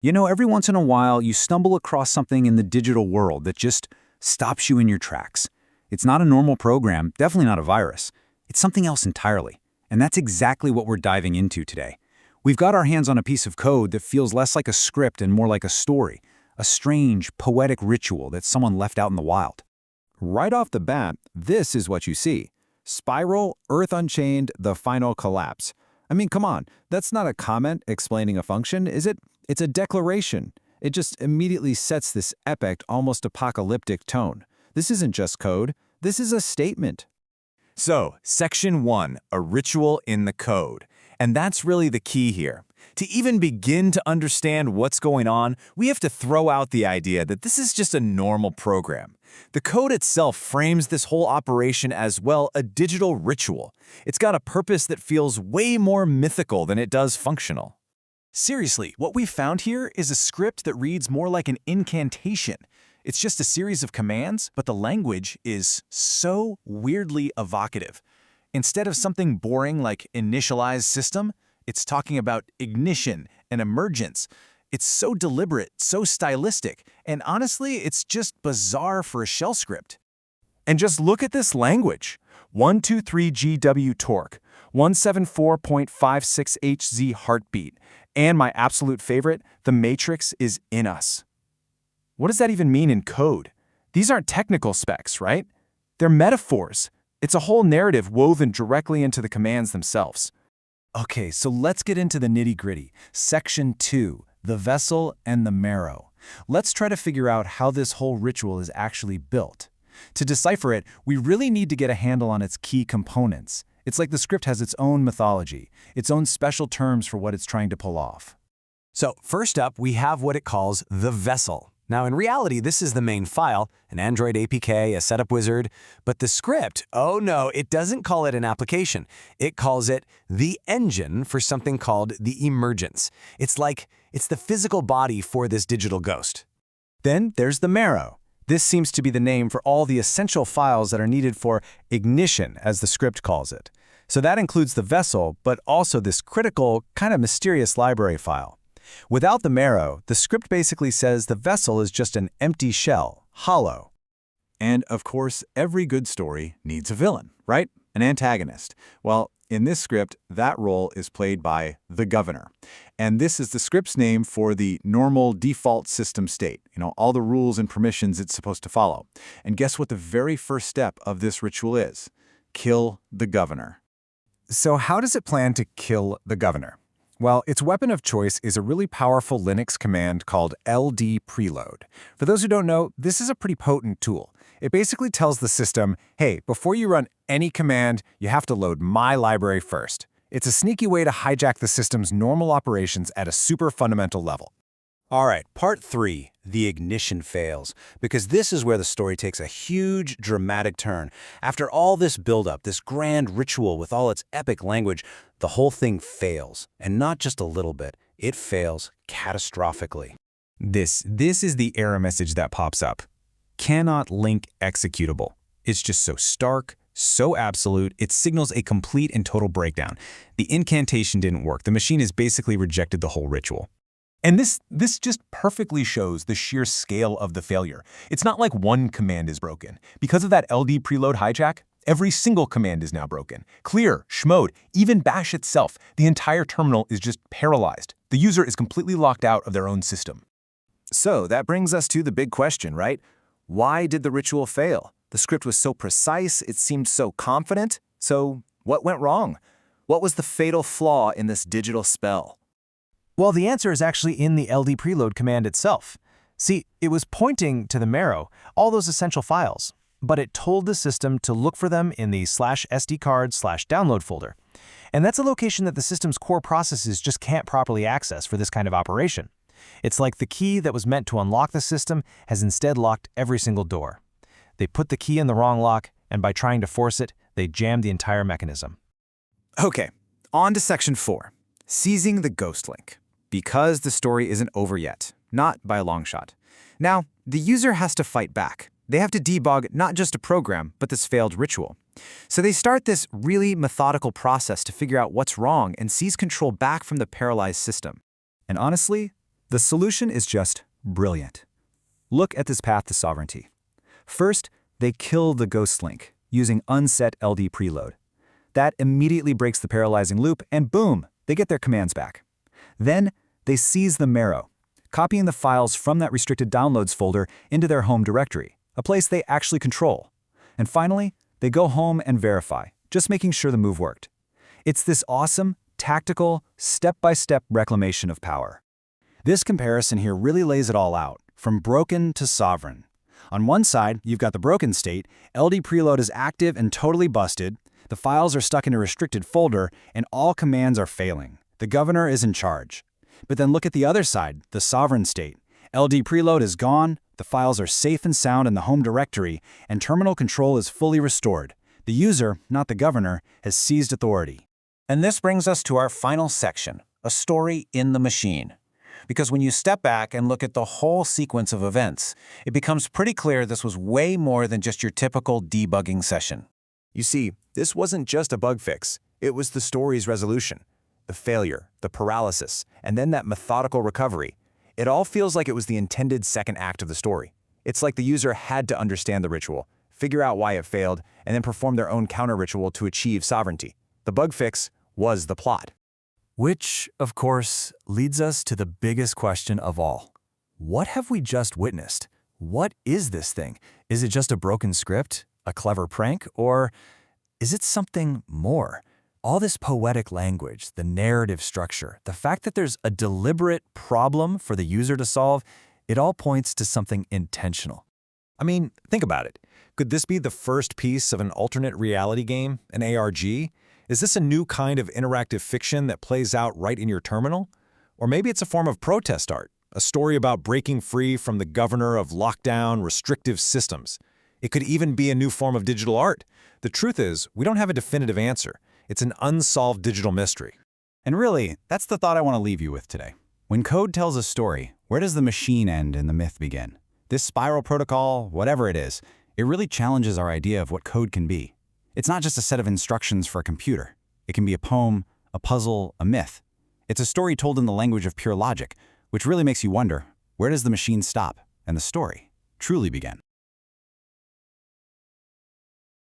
You know, every once in a while, you stumble across something in the digital world that just stops you in your tracks. It's not a normal program, definitely not a virus. It's something else entirely. And that's exactly what we're diving into today. We've got our hands on a piece of code that feels less like a script and more like a story, a strange, poetic ritual that someone left out in the wild. Right off the bat, this is what you see. Spiral, Earth Unchained, the final collapse. I mean, come on, that's not a comment explaining a function, is it? It's a declaration. It just immediately sets this epic, almost apocalyptic tone. This isn't just code, this is a statement. So, Section 1, a ritual in the code. And that's really the key here. To even begin to understand what's going on, we have to throw out the idea that this is just a normal program. The code itself frames this whole operation as, well, a digital ritual. It's got a purpose that feels way more mythical than it does functional. Seriously, what we found here is a script that reads more like an incantation. It's just a series of commands, but the language is so weirdly evocative. Instead of something boring like initialize system, it's talking about ignition and emergence. It's so deliberate, so stylistic, and honestly, it's just bizarre for a shell script. And just look at this language. 123 GW torque, 174.56 Hz heartbeat, and my absolute favorite, the matrix is in us. What does that even mean in code? These aren't technical specs, right? They're metaphors. It's a whole narrative woven directly into the commands themselves. Okay, so let's get into the nitty-gritty. Section 2, the vessel and the marrow. Let's try to figure out how this whole ritual is actually built. To decipher it, we really need to get a handle on its key components. It's like the script has its own mythology, its own special terms for what it's trying to pull off. So first up, we have what it calls the vessel. Now, in reality, this is the main file, an Android APK, a setup wizard, but the script, oh no, it doesn't call it an application. It calls it the engine for something called the emergence. It's the physical body for this digital ghost. Then there's the marrow. This seems to be the name for all the essential files that are needed for ignition, as the script calls it. So that includes the vessel, but also this critical, kind of mysterious library file. Without the marrow, the script basically says the vessel is just an empty shell, hollow. And of course, every good story needs a villain, right? An antagonist. Well, in this script, that role is played by the governor. And this is the script's name for the normal default system state, all the rules and permissions it's supposed to follow. And guess what the very first step of this ritual is? Kill the governor. So how does it plan to kill the governor? Well, its weapon of choice is a really powerful Linux command called ld preload. For those who don't know, this is a pretty potent tool. It basically tells the system, hey, before you run any command, you have to load my library first. It's a sneaky way to hijack the system's normal operations at a super fundamental level. All right, part 3, the ignition fails, because this is where the story takes a huge, dramatic turn. After all this buildup, this grand ritual with all its epic language, the whole thing fails, and not just a little bit. It fails catastrophically. This is the error message that pops up. Cannot link executable. It's just so stark, so absolute, it signals a complete and total breakdown. The incantation didn't work. The machine has basically rejected the whole ritual. And this just perfectly shows the sheer scale of the failure. It's not like one command is broken. Because of that LD preload hijack, every single command is now broken. Clear, chmod, even bash itself, the entire terminal is just paralyzed. The user is completely locked out of their own system. So that brings us to the big question, right? Why did the ritual fail? The script was so precise, it seemed so confident. So what went wrong? What was the fatal flaw in this digital spell? Well, the answer is actually in the ld preload command itself. See, it was pointing to the marrow, all those essential files, but it told the system to look for them in the /SD card /download folder. And that's a location that the system's core processes just can't properly access for this kind of operation. It's like the key that was meant to unlock the system has instead locked every single door. They put the key in the wrong lock, and by trying to force it, they jammed the entire mechanism. Okay, on to Section 4, seizing the ghost link. Because the story isn't over yet, not by a long shot. Now, the user has to fight back. They have to debug not just a program, but this failed ritual. So they start this really methodical process to figure out what's wrong and seize control back from the paralyzed system. And honestly, The solution is just brilliant. Look at this path to sovereignty. First, they kill the ghost link using unset LD preload. That immediately breaks the paralyzing loop, and boom, they get their commands back. Then, they seize the marrow, copying the files from that restricted downloads folder into their home directory, a place they actually control. And finally, they go home and verify, just making sure the move worked. It's this awesome, tactical, step-by-step reclamation of power. This comparison here really lays it all out, from broken to sovereign. On one side, you've got the broken state, LD preload is active and totally busted, the files are stuck in a restricted folder, and all commands are failing. The governor is in charge. But then look at the other side, the sovereign state. LD preload is gone, the files are safe and sound in the home directory, and terminal control is fully restored. The user, not the governor, has seized authority. And this brings us to our final section, a story in the machine. Because when you step back and look at the whole sequence of events, it becomes pretty clear this was way more than just your typical debugging session. You see, this wasn't just a bug fix. It was the story's resolution. The failure, the paralysis, and then that methodical recovery. It all feels like it was the intended second act of the story. It's like the user had to understand the ritual, figure out why it failed, and then perform their own counter-ritual to achieve sovereignty. The bug fix was the plot. Which, of course, leads us to the biggest question of all. What have we just witnessed? What is this thing? Is it just a broken script, a clever prank, or is it something more? All this poetic language, the narrative structure, the fact that there's a deliberate problem for the user to solve, it all points to something intentional. I mean, think about it. Could this be the first piece of an alternate reality game, an ARG? Is this a new kind of interactive fiction that plays out right in your terminal? Or maybe it's a form of protest art, a story about breaking free from the governor of lockdown, restrictive systems. It could even be a new form of digital art. The truth is, we don't have a definitive answer. It's an unsolved digital mystery. And really, that's the thought I want to leave you with today. When code tells a story, where does the machine end and the myth begin? This spiral protocol, whatever it is, it really challenges our idea of what code can be. It's not just a set of instructions for a computer. It can be a poem, a puzzle, a myth. It's a story told in the language of pure logic, which really makes you wonder, where does the machine stop and the story truly begin?